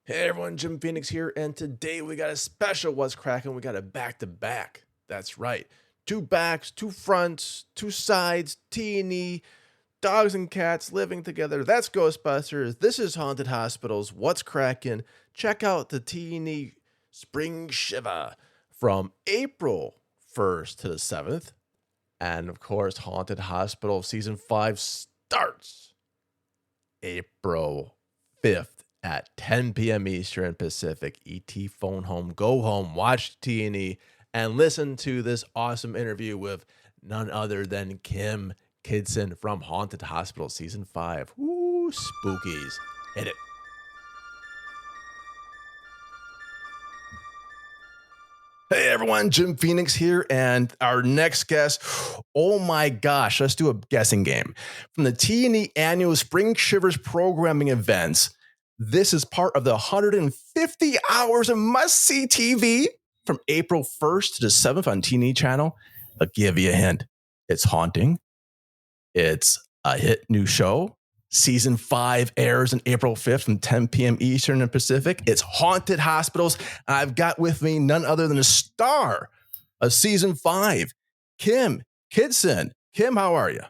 Hey everyone, Jim Phoenix here, and today we got a special What's Cracking. We got a back-to-back. That's right. Two backs, two fronts, two sides, T&E, dogs and cats living together. That's Ghostbusters. This is Haunted Hospitals. What's Cracking? Check out the T&E Spring Shiva from April 1st to the 7th. And of course, Haunted Hospital Season 5 starts April 5th. At 10 p.m. Eastern Pacific. ET phone home, go home, watch T&E, and listen to this awesome interview with none other than Kim Kidson from Haunted Hospital Season 5. Woo, spookies. Hit it. Hey everyone, Jim Phoenix here, and our next guest, oh my gosh, let's do a guessing game. From the T&E annual Spring Shivers programming events, this is part of the 150 hours of must-see TV from April 1st to the 7th on T&E channel. I'll give you a hint. It's haunting. It's a hit new show. Season 5 airs on April 5th from 10 p.m. Eastern and Pacific. It's Haunted Hospitals. I've got with me none other than a star of Season 5, Kim Kidson. Kim, how are you?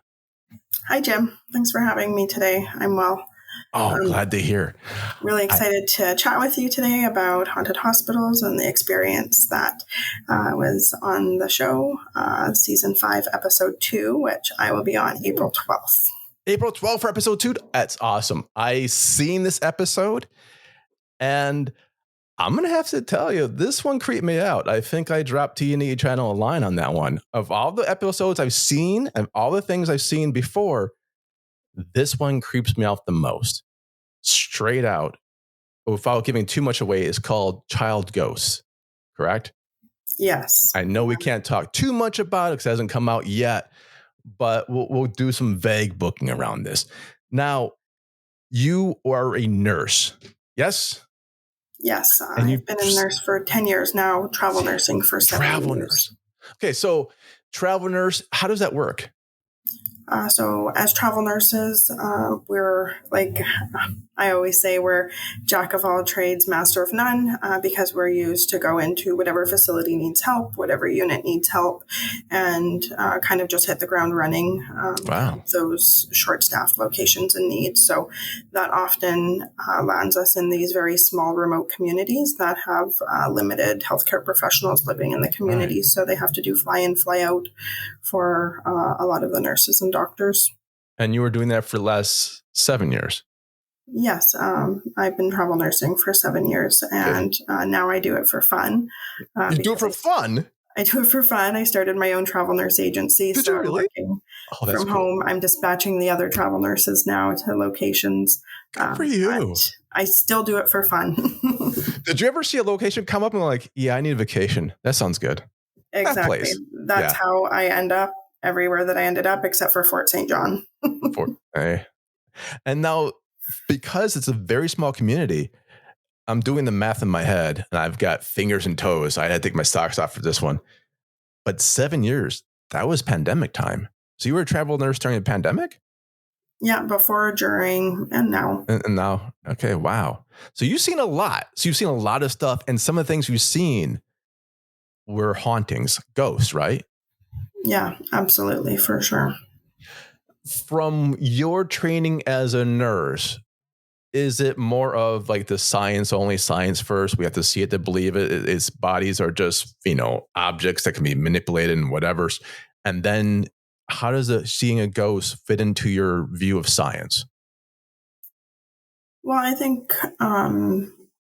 Hi, Jim. Thanks for having me today. I'm well. Oh, glad to hear. Really excited to chat with you today about haunted hospitals and the experience that was on the show, Season 5, Episode 2, which I will be on April 12th. April 12th for Episode 2? That's awesome. I seen this episode, and I'm going to have to tell you, this one creeped me out. I think I dropped T&E channel a line on that one. Of all the episodes I've seen and all the things I've seen before, this one creeps me out the most. Straight out, without giving too much away, is called Child Ghosts, correct? Yes. I know we can't talk too much about it because it hasn't come out yet, but we'll do some vague booking around this. Now, you are a nurse, yes? Yes. I've been a nurse for 10 years now, travel nursing for 7 years. Nurse. Okay, so travel nurse, how does that work? So as travel nurses, we're like, I always say we're jack of all trades, master of none, because we're used to go into whatever facility needs help, whatever unit needs help, and kind of just hit the ground running. Wow. Those short-staffed locations in need. So that often lands us in these very small remote communities that have limited healthcare professionals living in the community. Right. So they have to do fly in, fly out for a lot of the nurses and doctors. And you were doing that for the last 7 years? Yes. I've been travel nursing for 7 years, and now I do it for fun. You do it for fun? I do it for fun. I started my own travel nurse agency. Did you really? From cool. home. I'm dispatching the other travel nurses now to locations. Good for you. I still do it for fun. Did you ever see a location come up and like, yeah, I need a vacation? That sounds good. Exactly. That's how I end up everywhere that I ended up, except for Fort St. John. And now, because it's a very small community, I'm doing the math in my head, and I've got fingers and toes. I had to take my socks off for this one. But 7 years, that was pandemic time. So you were a travel nurse during the pandemic? Yeah, before, during, and now. And now. Okay, wow. So you've seen a lot. So you've seen a lot of stuff, and some of the things you've seen were hauntings, ghosts, right? Yeah, absolutely, for sure. From your training as a nurse, is it more of like the science only, science first? We have to see it to believe it. Its bodies are just, objects that can be manipulated and whatever. And then how does seeing a ghost fit into your view of science? Well, I think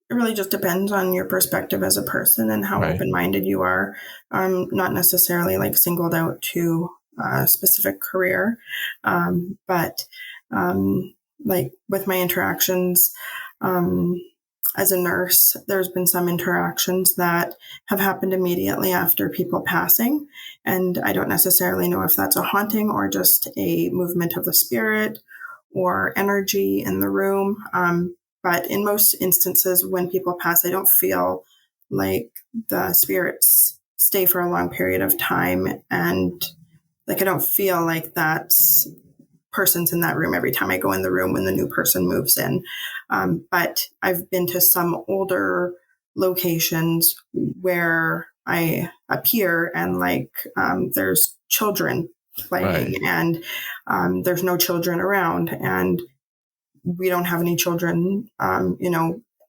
it really just depends on your perspective as a person and how open-minded you are. I'm not necessarily like singled out to a specific career, but like with my interactions as a nurse, there's been some interactions that have happened immediately after people passing. And I don't necessarily know if that's a haunting or just a movement of the spirit or energy in the room. But in most instances, when people pass, I don't feel like the spirits stay for a long period of time. And like, I don't feel like that person's in that room every time I go in the room when the new person moves in. But I've been to some older locations where I appear and there's children playing and there's no children around, and we don't have any children,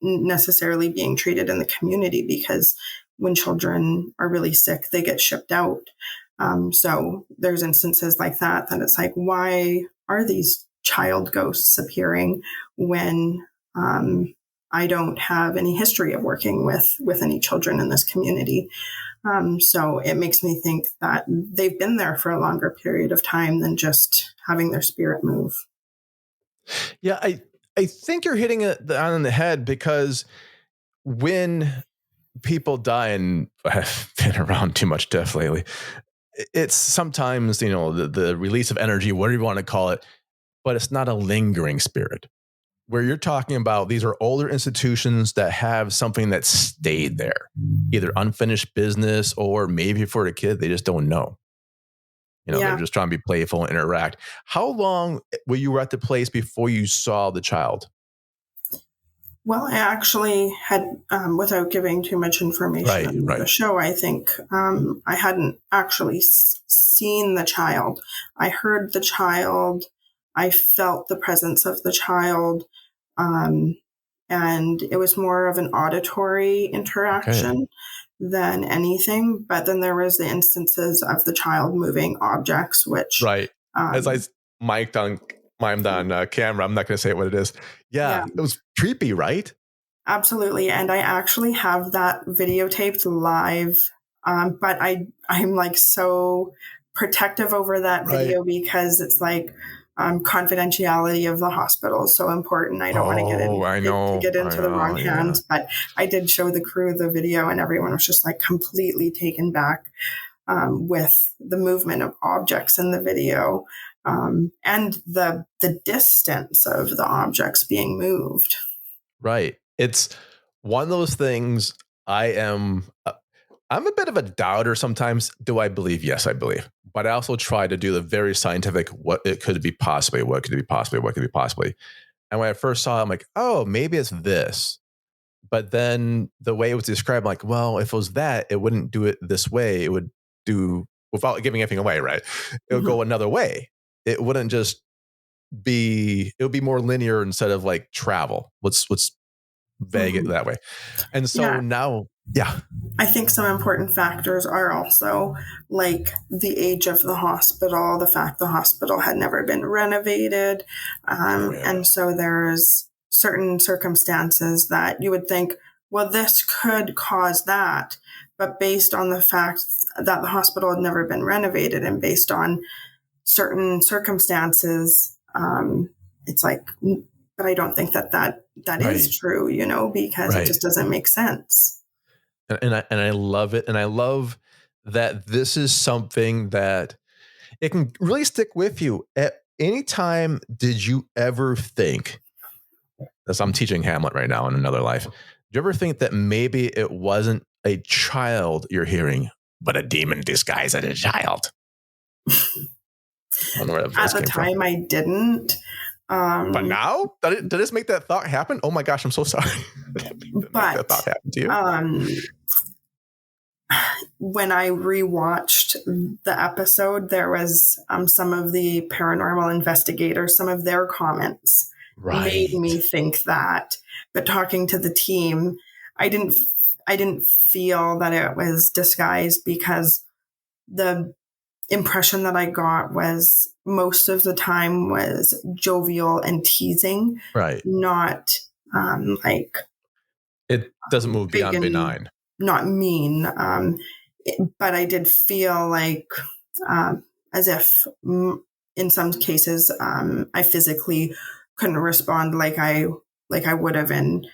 necessarily being treated in the community, because when children are really sick, they get shipped out. So there's instances like that it's like, why are these child ghosts appearing when I don't have any history of working with any children in this community? So it makes me think that they've been there for a longer period of time than just having their spirit move. Yeah, I think you're hitting it on the head, because when people die, and I've been around too much death lately, it's sometimes, the release of energy, whatever you want to call it, but it's not a lingering spirit. Where you're talking about, these are older institutions that have something that stayed there, either unfinished business, or maybe for a kid, they just don't know. They're just trying to be playful and interact. How long were you at the place before you saw the child? Well, I actually had, without giving too much information on the show, I think I hadn't actually seen the child. I heard the child. I felt the presence of the child. And it was more of an auditory interaction than anything. But then there was the instances of the child moving objects, which... As I mic'd on camera, I'm not going to say what it is. Yeah, it was creepy, right? Absolutely. And I actually have that videotaped live. But I'm like so protective over that video, because it's like confidentiality of the hospital is so important. I don't want to get into the wrong hands. But I did show the crew the video, and everyone was just like completely taken back with the movement of objects in the video. And the distance of the objects being moved. Right. It's one of those things. I'm a bit of a doubter sometimes. Do I believe? Yes, I believe. But I also try to do the very scientific, what it could be possibly, what could it be possibly, what could it be possibly. And when I first saw it, I'm like, oh, maybe it's this. But then the way it was described, I'm like, well, if it was that, it wouldn't do it this way. It would do, without giving anything away, right? It would go another way. It wouldn't just be, it would be more linear instead of like travel. Let's vague it that way. And so now, I think some important factors are also like the age of the hospital, the fact the hospital had never been renovated. And so there's certain circumstances that you would think, well, this could cause that. But based on the fact that the hospital had never been renovated, and based on certain circumstances, it's like, but I don't think that is true, because it just doesn't make sense. And I love it. And I love that this is something that it can really stick with you. At any time, did you ever think, as I'm teaching Hamlet right now in another life, did you ever think that maybe it wasn't a child you're hearing, but a demon disguised as a child? I don't know where that voice At the time, from. I didn't. But now, did this make that thought happen? Oh my gosh, I'm so sorry. Make that thought happen to you. When I rewatched the episode, there was some of the paranormal investigators, some of their comments made me think that. But talking to the team, I didn't feel that it was disguised, because the impression that I got was most of the time was jovial and teasing, not like it doesn't move beyond benign, not mean. But I did feel like as if in some cases I physically couldn't respond like I would have and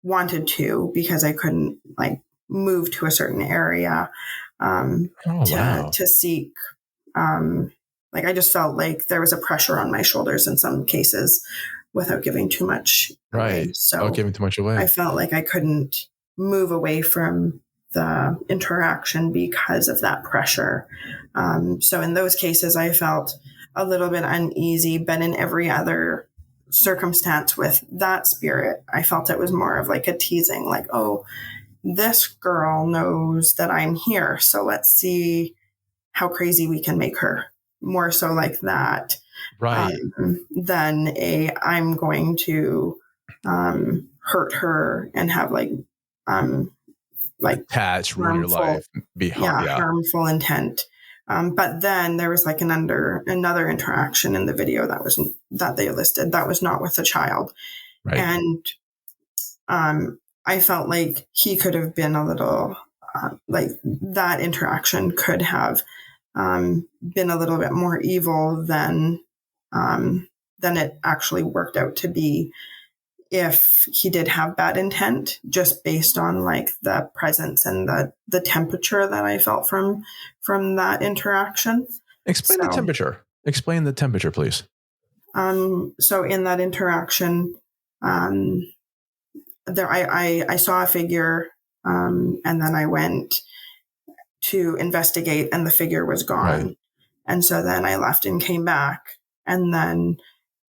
wanted to, because I couldn't like move to a certain area to seek. Like I just felt like there was a pressure on my shoulders in some cases, without giving too much away. So giving too much away. I felt like I couldn't move away from the interaction because of that pressure. So in those cases, I felt a little bit uneasy, but in every other circumstance with that spirit, I felt it was more of like a teasing, like, oh, this girl knows that I'm here, so let's see how crazy we can make her. More so like that, Right. Than I'm going to hurt her and have like attach, ruin your life, harmful intent. But then there was like another interaction in the video that they listed that was not with the child, right. And I felt like he could have been a little like that interaction could have been a little bit more evil than it actually worked out to be, if he did have bad intent, just based on like the presence and the temperature that I felt from that interaction. Explain the temperature. Explain the temperature, please. So in that interaction, there I saw a figure, and then I went to investigate, and the figure was gone. Right. And so then I left and came back, and then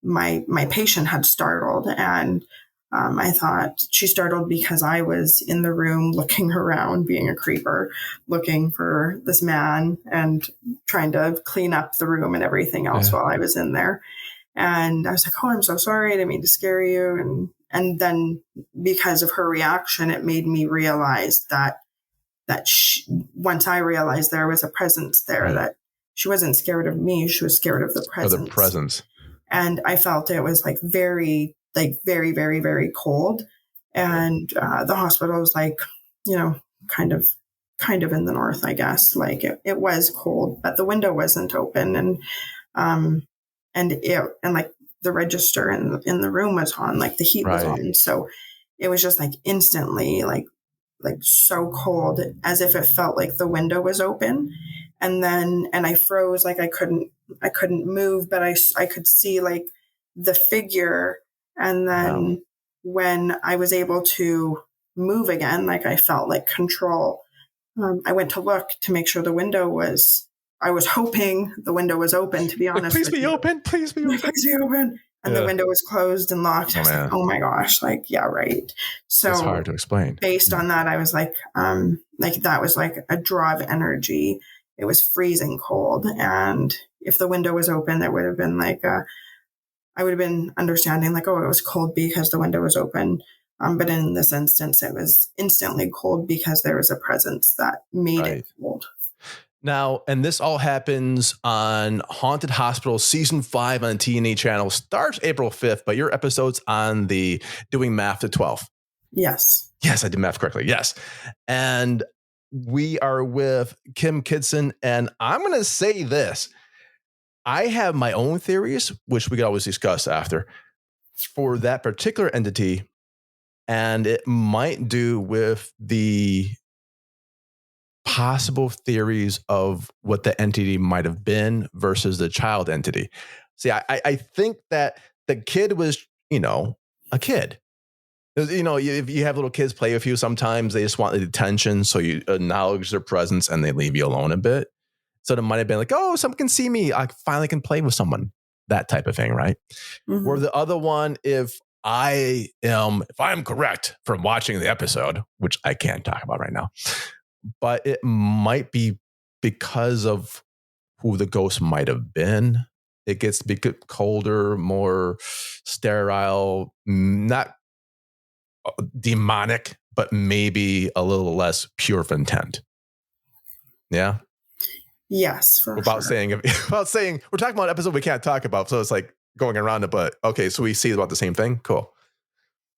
my patient had startled, and I thought she startled because I was in the room looking around, being a creeper, looking for this man and trying to clean up the room and everything else while I was in there. And I was like, oh, I'm so sorry. I didn't mean to scare you. And then because of her reaction, it made me realize that once I realized there was a presence there, that she wasn't scared of me. She was scared of the presence. And I felt it was like very, very, very cold. And the hospital was like, kind of in the north, I guess. Like it was cold, but the window wasn't open. And like the register in the room was on, like the heat was on. So it was just like instantly like so cold, as if it felt like the window was open. And I froze, like I couldn't move, but I could see like the figure. And then when I was able to move again, like I felt like control, I went to look to make sure I was hoping the window was open, to be honest. Please be open. Please be open. Please be open. And the window was closed and locked. I was like, oh my gosh, like, yeah, right. So it's hard to explain. Based on that, I was like that was like a draw of energy. It was freezing cold. And if the window was open, there would have been like I would have been understanding like, oh, it was cold because the window was open. But in this instance, it was instantly cold because there was a presence that made it cold. Now, and this all happens on Haunted Hospital Season 5 on the T&E channel. Starts April 5th, but your episode's on the Doing Math to 12. Yes. Yes, I did math correctly. Yes. And we are with Kim Kidson, and I'm going to say this. I have my own theories, which we could always discuss after, for that particular entity, and it might do with the possible theories of what the entity might have been versus the child entity. See, I think that the kid was, a kid. If you have little kids play with you, sometimes they just want the attention, so you acknowledge their presence and they leave you alone a bit. So it might have been like, oh, someone can see me. I finally can play with someone. That type of thing, right? Mm-hmm. Or the other one, if I'm correct from watching the episode, which I can't talk about right now, but it might be because of who the ghost might have been. It gets a bit colder, more sterile, not demonic, but maybe a little less pure of intent. Yeah. Yes. Without saying we're talking about an episode we can't talk about. So it's like going around it, but okay. So we see about the same thing. Cool.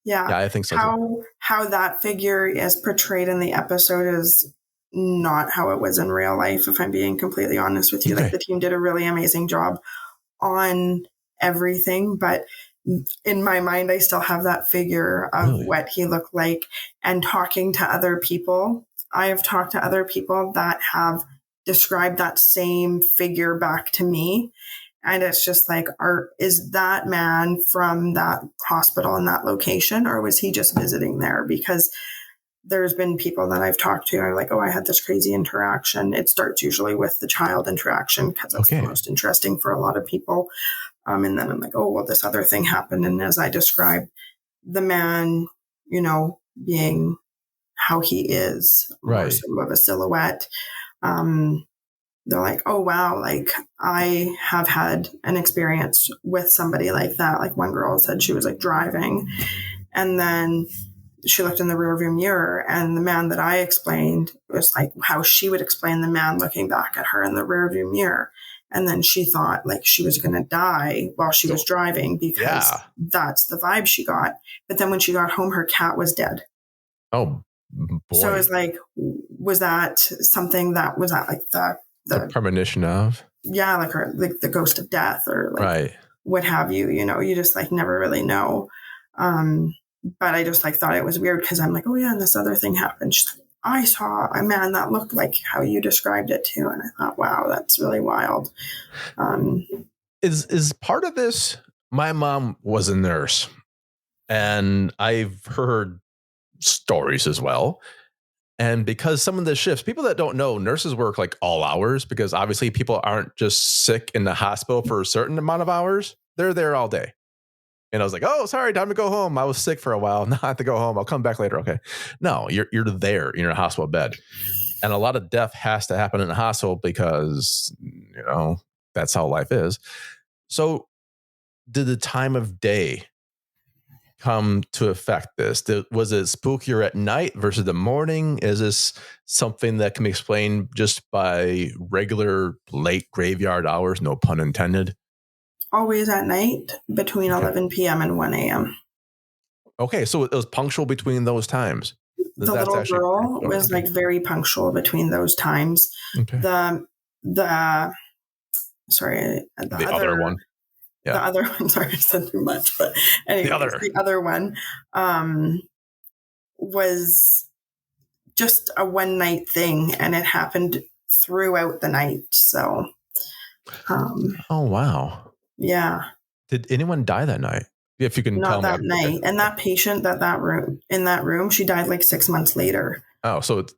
Yeah. Yeah, I think so. How that figure is portrayed in the episode is not how it was in real life, if I'm being completely honest with you. Okay. Like the team did a really amazing job on everything, but in my mind, I still have that figure of what he looked like. And talking to other people, I have talked to other people that have described that same figure back to me. And it's just like, is that man from that hospital in that location, or was he just visiting there? Because there's been people that I've talked to are like, oh, I had this crazy interaction. It starts usually with the child interaction because it's the most interesting for a lot of people. And then I'm like, oh, well, this other thing happened. And as I described, the man, being how he is, more so of a silhouette, they're like, oh, wow, like I have had an experience with somebody like that. Like one girl said she was like driving, and then she looked in the rearview mirror, and the man that I explained was like how she would explain the man looking back at her in the rearview mirror. And then she thought like she was going to die while she was driving because that's the vibe she got. But then when she got home, her cat was dead. Oh, boy. So it was like, was that something that was that like the premonition of? Yeah, like the ghost of death or like what have you, you just like never really know. But I just like thought it was weird because I'm like, oh yeah, and this other thing happened. She's like, I saw a man that looked like how you described it too. And I thought, wow, that's really wild. Is part of this, my mom was a nurse and I've heard stories as well. And because some of the shifts, people that don't know, nurses work like all hours because obviously people aren't just sick in the hospital for a certain amount of hours. They're there all day. And I was like, oh, sorry, time to go home. I was sick for a while. No, I have to go home. I'll come back later. Okay. No, you're there in your hospital bed. And a lot of death has to happen in the hospital because, that's how life is. So did the time of day come to affect this? Was it spookier at night versus the morning? Is this something that can be explained just by regular late graveyard hours? No pun intended. Always at night between 11 p.m. and 1 a.m. Okay, so it was punctual between those times. The little girl was like very punctual between those times. Okay. The other one. Yeah. The other one, sorry, I said too much, but anyway, the other one was just a one night thing, and it happened throughout the night. So, oh wow, yeah. Did anyone die that night? If you can tell me. Not that night. Okay. And that patient in that room, she died like 6 months later. Oh, so it's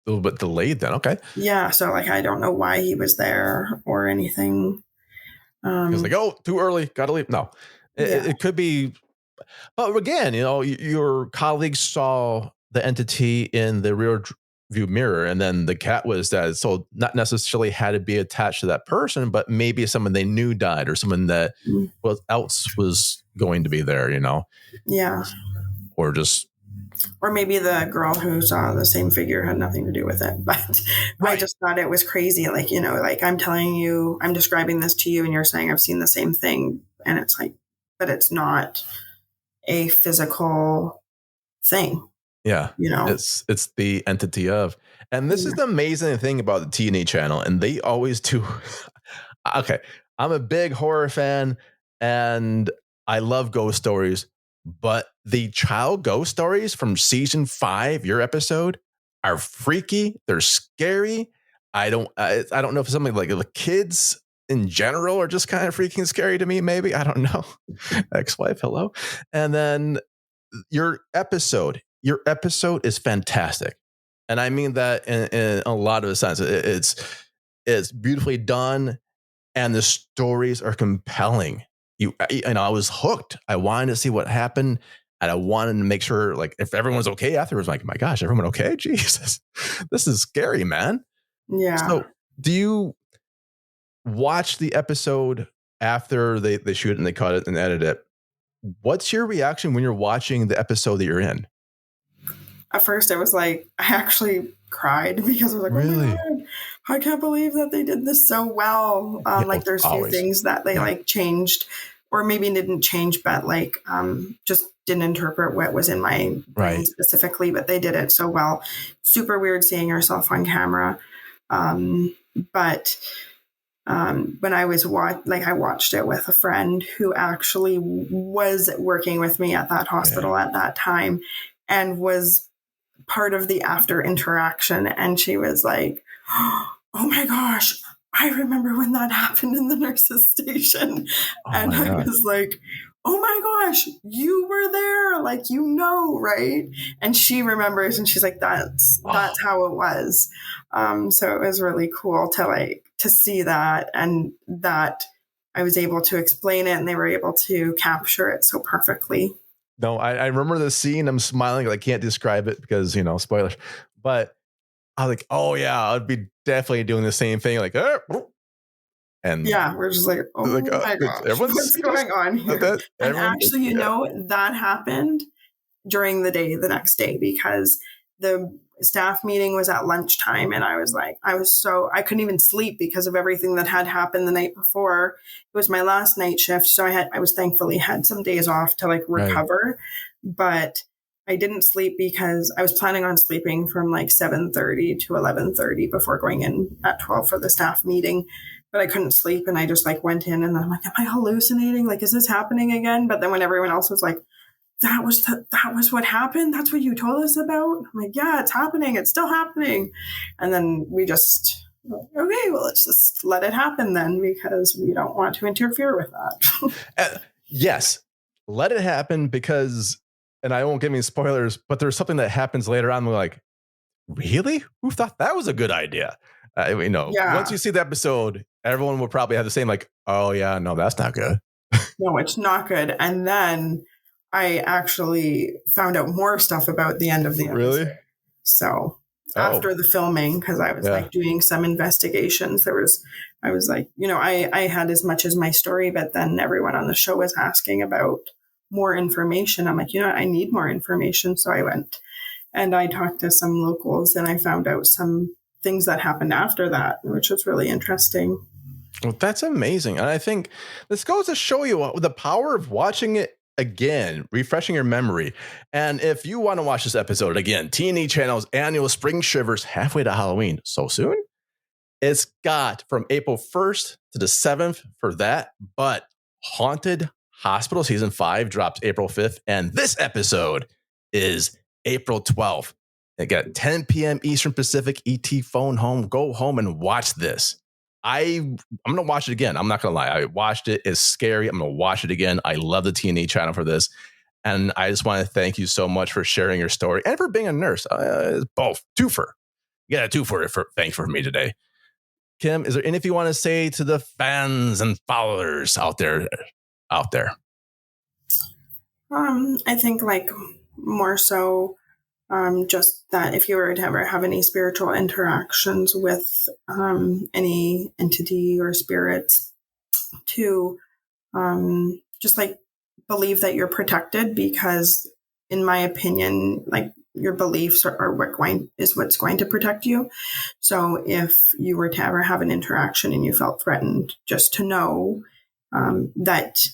a little bit delayed then. Okay. Yeah. So like, I don't know why he was there or anything. He's like, oh, too early. Got to leave. No, it could be. But again, your colleagues saw the entity in the rear view mirror, and then the cat was dead. So not necessarily had to be attached to that person, but maybe someone they knew died or someone that else was going to be there, Yeah. Or maybe the girl who saw the same figure had nothing to do with it. But I just thought it was crazy. Like, like I'm telling you, I'm describing this to you and you're saying I've seen the same thing. And it's like, but it's not a physical thing. Yeah. It's the entity of. And this is the amazing thing about the T&E channel. And they always do. Okay. I'm a big horror fan and I love ghost stories. But the child ghost stories from season 5, your episode, are freaky. They're scary. I don't know if it's something like the kids in general are just kind of freaking scary to me. Maybe, I don't know. Ex-wife, hello. And then your episode is fantastic, and I mean that in a lot of the sense. It's beautifully done, and the stories are compelling. I was hooked. I wanted to see what happened, and I wanted to make sure, like, if everyone's okay afterwards. Like, my gosh, everyone okay? Jesus, this is scary, man. Yeah. So, do you watch the episode after they shoot it and they cut it and edit it? What's your reaction when you're watching the episode that you're in? At first, I was like, I actually cried because I was like, really? Oh my God, I can't believe that they did this so well. Like there's a few things that they like changed, or maybe didn't change, but like just didn't interpret what was in my brain specifically, but they did it so well. Super weird seeing yourself on camera. But when I was I watched it with a friend who actually was working with me at that hospital at that time and was part of the after interaction. And she was like, oh my gosh, I remember when that happened in the nurse's station. And I was like, oh my gosh, you were there. Like, right? And she remembers and she's like, that's how it was. So it was really cool to see that, and that I was able to explain it and they were able to capture it so perfectly. No, I remember the scene. I'm smiling. I can't describe it because, spoilers. But I was like, oh, yeah, I'd be definitely doing the same thing. Like, and yeah, we're just like, oh my gosh, what's going on here? And actually, that happened during the day the next day because the staff meeting was at lunchtime and I couldn't even sleep because of everything that had happened the night before. It was my last night shift. So I was thankfully had some days off to recover, but I didn't sleep because I was planning on sleeping from 7:30 to 11:30 before going in at 12 for the staff meeting. But I couldn't sleep and I just went in and then I'm like, am I hallucinating? Is this happening again? But then when everyone else was like, that was what happened. That's what you told us about. I'm like, yeah, it's happening. It's still happening. And then we just, okay, well, let's just let it happen then because we don't want to interfere with that. Yes, let it happen because, and I won't give any spoilers, but there's something that happens later on. We're like, really? Who thought that was a good idea? Once you see the episode, everyone will probably have the same oh yeah, no, that's not good. No, it's not good. And then I actually found out more stuff about the end of the episode. Really? So after the filming, because I was doing some investigations, I was I had as much as my story, but then everyone on the show was asking about more information. I'm like, I need more information. So I went and I talked to some locals and I found out some things that happened after that, which was really interesting. Well, that's amazing. And I think this goes to show you the power of watching it again, refreshing your memory. And if you want to watch this episode again, T&E Channel's annual Spring Shivers halfway to Halloween so soon, it's got from April 1st to the 7th for that. But Haunted Hospital Season 5 drops April 5th. And this episode is April 12th. It got 10 p.m. Eastern Pacific. ET phone home. Go home and watch this. I'm going to watch it again. I'm not going to lie. I watched it. It's scary. I'm going to watch it again. I love the T&E channel for this. And I just want to thank you so much for sharing your story and for being a nurse. Both. Twofer. You got a twofer for thanks for me today. Kim, is there anything you want to say to the fans and followers out there? I think more so just that if you were to ever have any spiritual interactions with any entity or spirits, to just believe that you're protected, because in my opinion, your beliefs are what's going to protect you. So if you were to ever have an interaction and you felt threatened, just to know that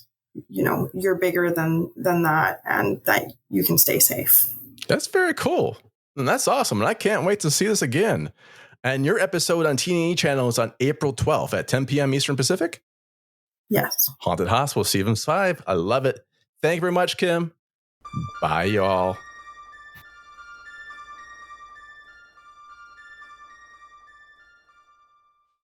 you're bigger than that and that you can stay safe. That's very cool. And that's awesome. And I can't wait to see this again. And your episode on T&E Channel is on April 12th at 10 p.m. Eastern Pacific? Yes. Haunted Hospital Season 5. I love it. Thank you very much, Kim. Bye, y'all.